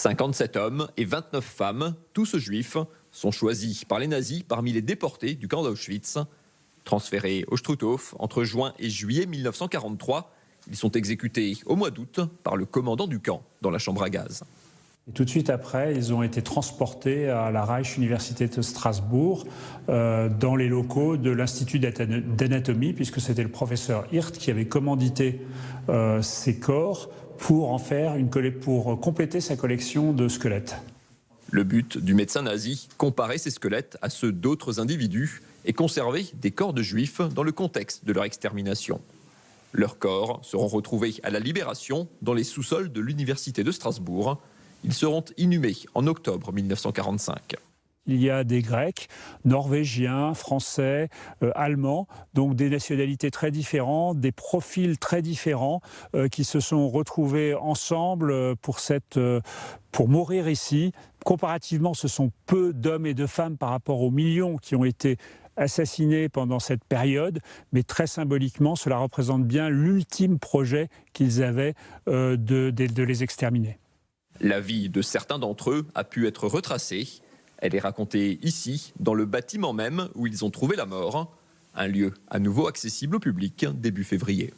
57 hommes et 29 femmes, tous juifs, sont choisis par les nazis parmi les déportés du camp d'Auschwitz. Transférés au Struthof entre juin et juillet 1943, ils sont exécutés au mois d'août par le commandant du camp dans la chambre à gaz. Et tout de suite après, ils ont été transportés à la Reich-Universität de Strasbourg, dans les locaux de l'Institut d'anatomie, puisque c'était le professeur Hirt qui avait commandité ces corps pour pour compléter sa collection de squelettes. Le but du médecin nazi, comparer ces squelettes à ceux d'autres individus et conserver des corps de juifs dans le contexte de leur extermination. Leurs corps seront retrouvés à la Libération dans les sous-sols de l'Université de Strasbourg. Ils seront inhumés en octobre 1945. Il y a des Grecs, Norvégiens, Français, Allemands, donc des nationalités très différentes, des profils très différents qui se sont retrouvés ensemble pour mourir ici. Comparativement, ce sont peu d'hommes et de femmes par rapport aux millions qui ont été assassinés pendant cette période, mais très symboliquement, cela représente bien l'ultime projet qu'ils avaient de les exterminer. La vie de certains d'entre eux a pu être retracée. Elle est racontée ici, dans le bâtiment même où ils ont trouvé la mort. Un lieu à nouveau accessible au public début février.